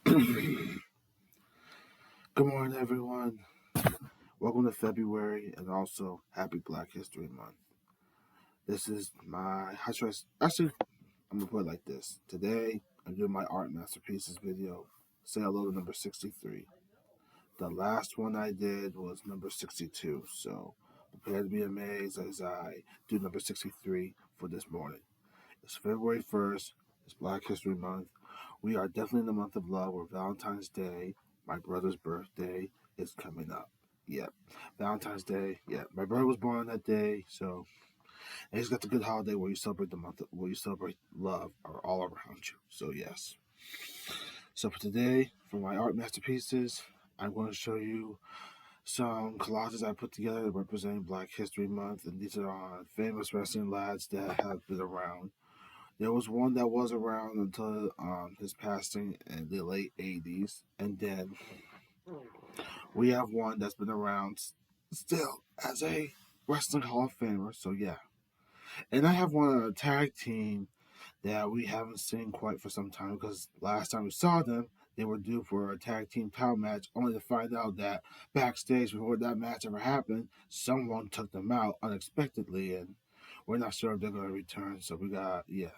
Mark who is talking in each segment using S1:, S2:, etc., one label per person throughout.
S1: Good morning, everyone. Welcome to February and also Happy Black History Month. This is my, actually, I'm going to put it like this. Today, I'm doing my art masterpieces video. Say hello to number 63. The last one I did was number 62, so prepare to be amazed as I do number 63 for this morning. It's February 1st. It's Black History Month. We are definitely in the month of love, or Valentine's Day. My brother's birthday is coming up. Yep. Valentine's Day. Yeah. My brother was born on that day, so and he's got the good holiday where you celebrate where you celebrate love all around you. So yes. So for today, for my art masterpieces, I'm going to show you some collages I put together representing Black History Month, and these are on famous wrestling lads that have been around. There was one that was around until his passing in the late 80s, and then we have one that's been around still as a wrestling Hall of Famer. So yeah, and I have one on a tag team that we haven't seen quite for some time because last time we saw them, they were due for a tag team title match, only to find out that backstage before that match ever happened, someone took them out unexpectedly, and we're not sure if they're going to return. So we got yeah.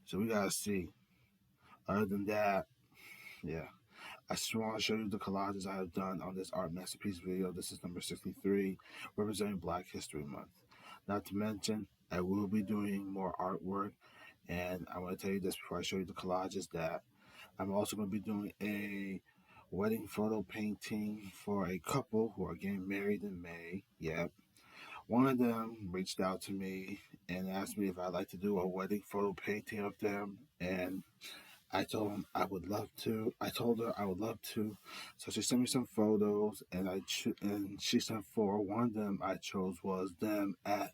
S1: So we gotta see. Other than that, yeah. I just want to show you the collages I have done on this art masterpiece video. This is number 63, representing Black History Month. Not to mention, I will be doing more artwork, and I want to tell you this before I show you the collages that I'm also going to be doing a wedding photo painting for a couple who are getting married in May. Yep. One of them reached out to me and asked me if I'd like to do a wedding photo painting of them, and I told him I would love to. I told her I would love to. So she sent me some photos, and and she sent four. One of them I chose was them at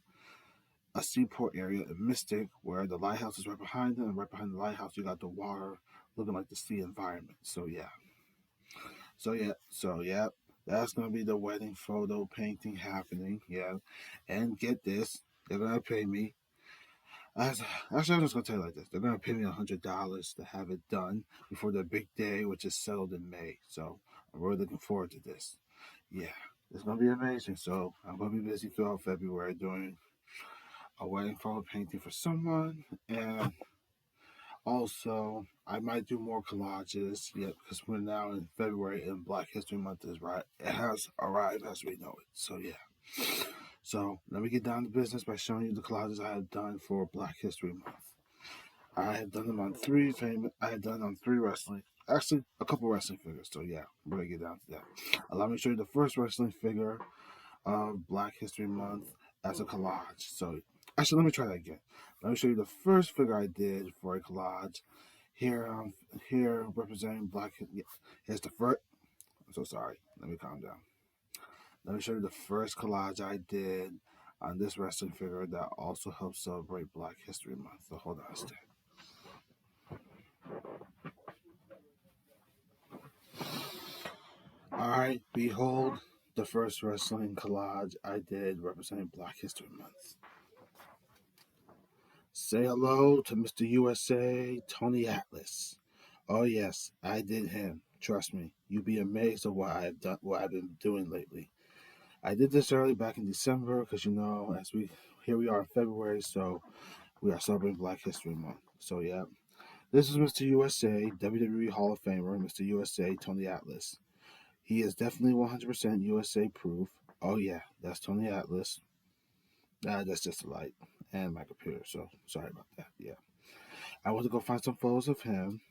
S1: a seaport area in Mystic, where the lighthouse is right behind them, and right behind the lighthouse you got the water looking like the sea environment. So yeah. That's gonna be the wedding photo painting happening. Yeah, and get this, they're gonna pay me as, actually, I'm just gonna tell you like this: they're gonna pay me $100 to have it done before the big day, which is settled in May. So I'm really looking forward to this. Yeah, it's gonna be amazing. So I'm gonna be busy throughout February doing a wedding photo painting for someone, and also I might do more collages. Yeah, because we're now in February and Black History Month is right. It has arrived as we know it. So yeah. So let me get down to business by showing you the collages I have done for Black History Month. I have done them on three famous. I have done on three wrestling. Actually, a couple wrestling figures. So yeah, we're gonna get down to that. Allow me to show you the first wrestling figure of Black History Month as a collage. So actually, let me try that again. Let me show you the first figure I did for a collage. Here representing Black. Yeah, here's the first. I'm so sorry. Let me calm down. Let me show you the first collage I did on this wrestling figure that also helps celebrate Black History Month. So hold on a second. Alright, behold the first wrestling collage I did representing Black History Month. Say hello to Mr. USA, Tony Atlas. Oh yes, I did him. Trust me, you'd be amazed at what I've been doing lately. I did this early back in December because here we are in February, so we are celebrating Black History Month. So yeah, this is Mr. USA, WWE Hall of Famer, Mr. USA, Tony Atlas. He is definitely 100% USA proof. Oh yeah, that's Tony Atlas. That's just a light and my computer, so sorry about that. Yeah, I went to go find some photos of him.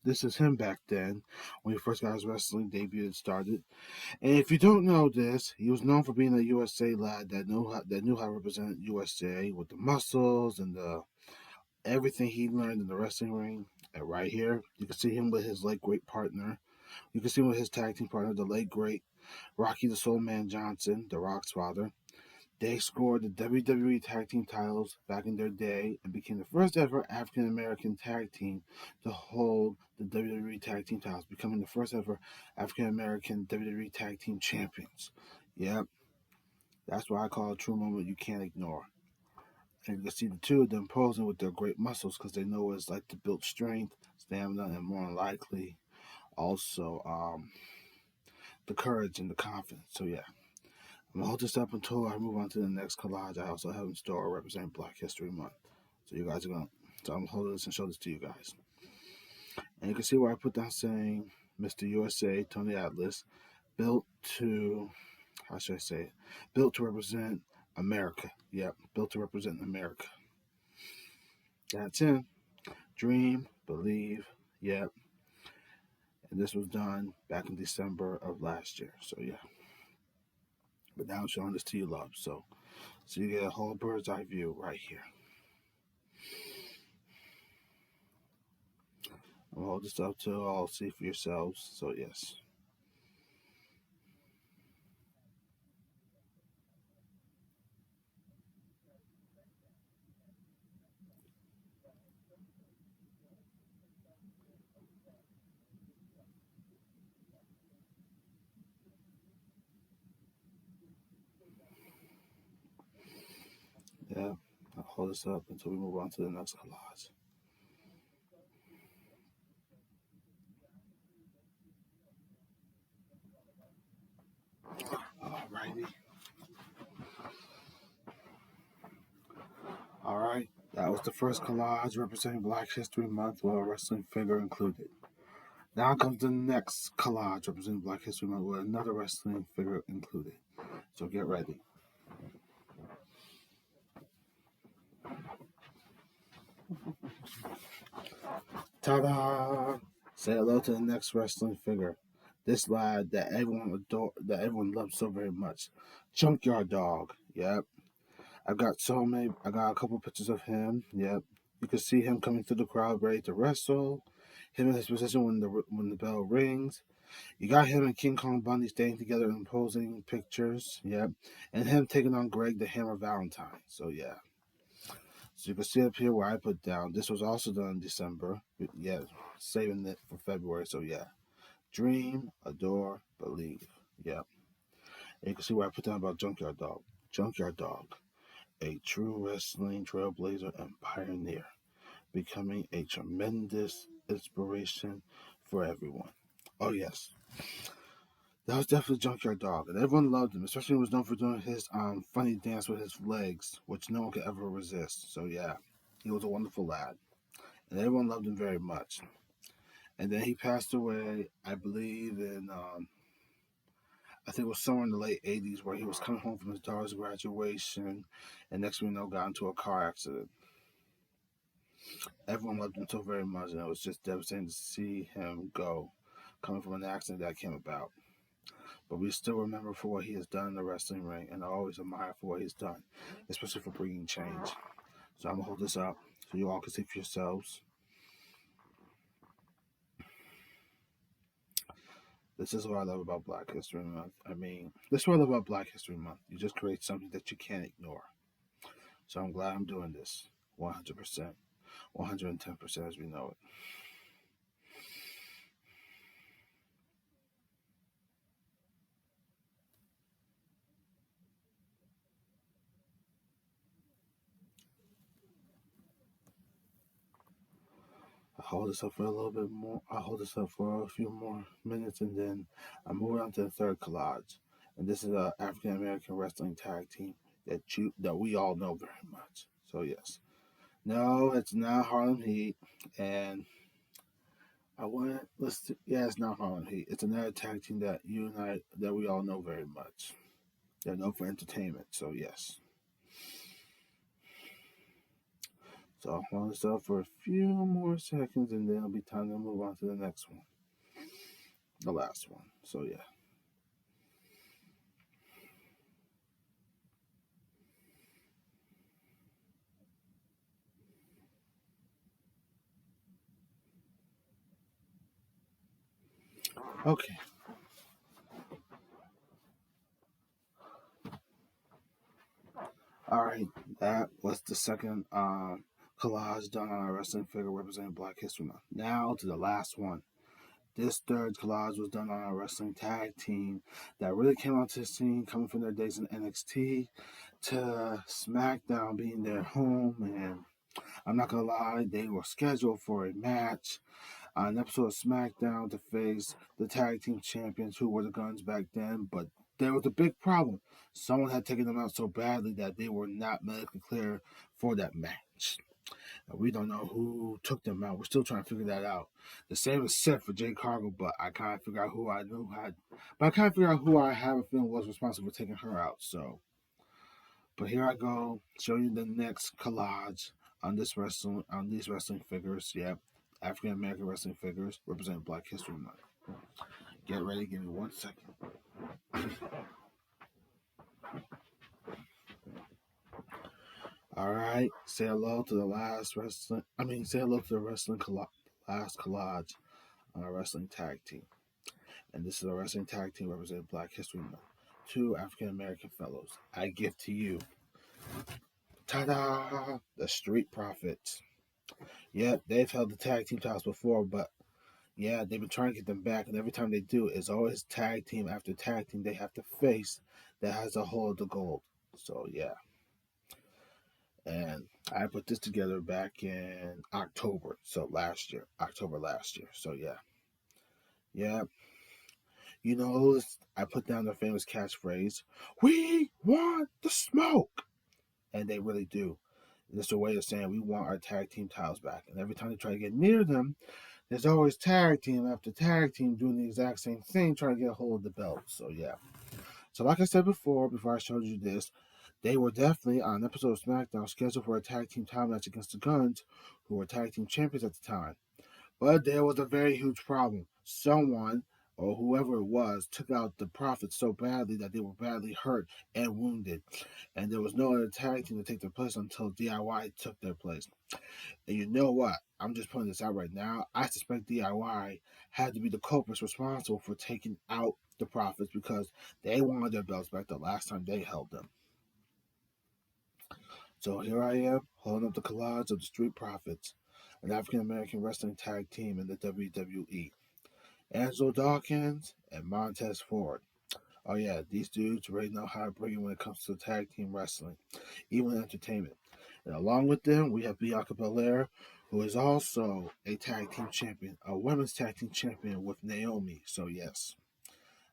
S1: This is him back then when he first got his wrestling debut and started. And if you don't know this, he was known for being a USA lad that knew how to represent USA with the muscles and the everything he learned in the wrestling ring. And right here, you can see him with his late great partner. You can see him with his tag team partner, the late great Rocky the Soul Man Johnson, The Rock's father. They scored the WWE Tag Team titles back in their day and became the first ever African American tag team to hold the WWE Tag Team titles, becoming the first ever African American WWE Tag Team champions. Yep, that's what I call a true moment you can't ignore. And you can see the two of them posing with their great muscles because they know it's like to build strength, stamina, and more likely also the courage and the confidence. So yeah, I'm gonna hold this up until I move on to the next collage I also have in store representing Black History Month. So you guys are gonna, so I'm gonna hold this and show this to you guys. And you can see where I put down saying Mr. USA, Tony Atlas, built to, how should I say it? Built to represent America. Yep, built to represent America. That's him. Dream, believe, yep. And this was done back in December of last year. So yeah. But now I'm showing this to you, love. So you get a whole bird's eye view right here. I'll hold this up till all see for yourselves. So yes. Yeah. I'll hold this up until we move on to the next collage. Alrighty. Alright. That was the first collage representing Black History Month with a wrestling figure included. Now comes the next collage representing Black History Month with another wrestling figure included. So get ready. Ta-da! Say hello to the next wrestling figure. This lad that everyone loves so very much. Junkyard Dog. Yep. I got a couple pictures of him. Yep. You can see him coming through the crowd ready to wrestle. Him in his position when the bell rings. You got him and King Kong Bundy staying together and posing pictures. Yep. And him taking on Greg the Hammer Valentine. So yeah. So you can see up here where I put down. This was also done in December. Yeah, saving it for February. So yeah. Dream, adore, believe. Yep. And you can see where I put down about Junkyard Dog. Junkyard Dog, a true wrestling trailblazer and pioneer, becoming a tremendous inspiration for everyone. Oh yes. That was definitely Junkyard Dog, and everyone loved him. Especially when he was known for doing his funny dance with his legs, which no one could ever resist. So yeah, he was a wonderful lad, and everyone loved him very much. And then he passed away, I believe, in I think it was somewhere in the late '80s, where he was coming home from his daughter's graduation, and next thing we know, got into a car accident. Everyone loved him so very much, and it was just devastating to see him go, coming from an accident that came about. But we still remember for what he has done in the wrestling ring, and I always admire for what he's done, especially for bringing change. So I'm gonna hold this up so you all can see for yourselves. This is what I love about Black History Month. I mean, this is what I love about Black History Month. You just create something that you can't ignore. So I'm glad I'm doing this 100%, 110% as we know it. I'll hold this up for a little bit more. I'll hold this up for a few more minutes, and then I move on to the third collage. And this is a African American wrestling tag team that we all know very much. So yes, no, it's not Harlem Heat, and yeah, it's not Harlem Heat. It's another tag team that we all know very much. They're known for entertainment. So yes. So I'll hold this up for a few more seconds, and then it'll be time to move on to the next one, the last one. So yeah. Okay. All right. That was the second collage done on a wrestling figure representing Black History Month. Now to the last one. This third collage was done on a wrestling tag team that really came onto the scene coming from their days in NXT to SmackDown being their home. And I'm not gonna lie, they were scheduled for a match on an episode of SmackDown to face the tag team champions who were the Guns back then, but there was a big problem. Someone had taken them out so badly that they were not medically clear for that match. We don't know who took them out. We're still trying to figure that out. The same is said for Jay Cargill, but I can't figure out who I knew had. But I can't figure out who I have a feeling was responsible for taking her out. So, but here I go, showing you the next collage on these wrestling figures. Yep, African American wrestling figures represent Black History Month. Get ready. Give me 1 second. All right. Say hello to the last wrestling. Say hello to the last collage on a wrestling tag team. And this is a wrestling tag team representing Black History Month. Two African American fellows. I give to you, ta-da, the Street Profits. Yep, they've held the tag team titles before, but yeah, they've been trying to get them back, and every time they do, it's always tag team after tag team they have to face that has a hold of the gold. So yeah, and I put this together back in October, so October last year. So yeah. You know, I put down their famous catchphrase, "We want the smoke," and they really do. It's a way of saying we want our tag team titles back. And every time they try to get near them, there's always tag team after tag team doing the exact same thing, trying to get a hold of the belt. So yeah. So like I said before I showed you this, they were definitely on an episode of SmackDown scheduled for a tag team title match against the Guns, who were tag team champions at the time. But there was a very huge problem. Someone, or whoever it was, took out the Profits so badly that they were badly hurt and wounded. And there was no other tag team to take their place until DIY took their place. And you know what? I'm just putting this out right now. I suspect DIY had to be the culprits responsible for taking out the Profits because they wanted their belts back the last time they held them. So here I am, holding up the collage of the Street Profits, an African American wrestling tag team in the WWE. Angelo Dawkins and Montez Ford. Oh yeah, these dudes really know how to bring it when it comes to tag team wrestling, even entertainment. And along with them, we have Bianca Belair, who is also a tag team champion, a women's tag team champion with Naomi. So yes,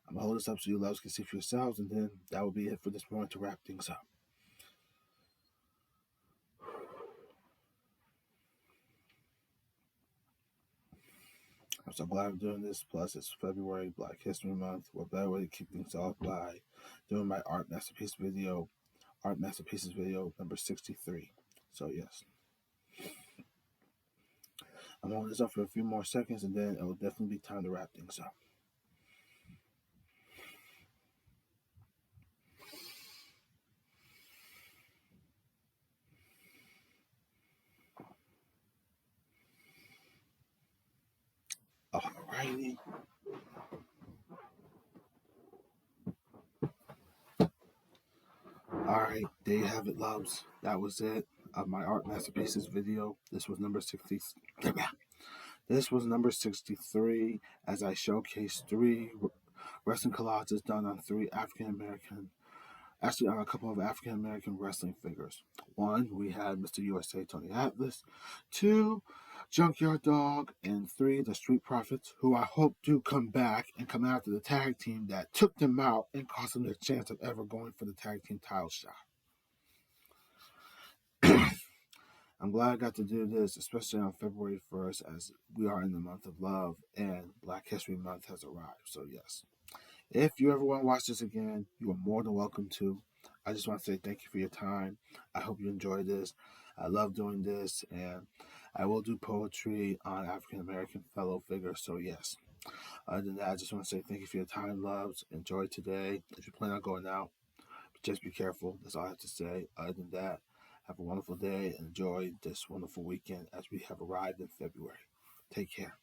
S1: I'm gonna hold this up so you loves can see for yourselves, and then that will be it for this morning to wrap things up. I'm so glad I'm doing this. Plus, it's February, Black History Month. What better way to kick things off by doing my art masterpieces video number 63. So yes, I'm holding this up for a few more seconds, and then it will definitely be time to wrap things up. Alrighty. Alright, there you have it, loves. That was it of my art masterpieces video. This was number 60. This was number 63 as I showcased three wrestling collages done on on a couple of African American wrestling figures. One, we had Mr. USA Tony Atlas. Two, Junkyard Dog. And three, the Street Profits, who I hope do come back and come after the tag team that took them out and cost them their chance of ever going for the tag team title shot. I'm glad I got to do this, especially on February 1st, as we are in the month of love and Black History Month has arrived. So, yes. If you ever want to watch this again, you are more than welcome to. I just want to say thank you for your time. I hope you enjoyed this. I love doing this, and I will do poetry on African American fellow figures. So, yes. Other than that, I just want to say thank you for your time, loves. Enjoy today. If you plan on going out, just be careful. That's all I have to say. Other than that, have a wonderful day and enjoy this wonderful weekend as we have arrived in February. Take care.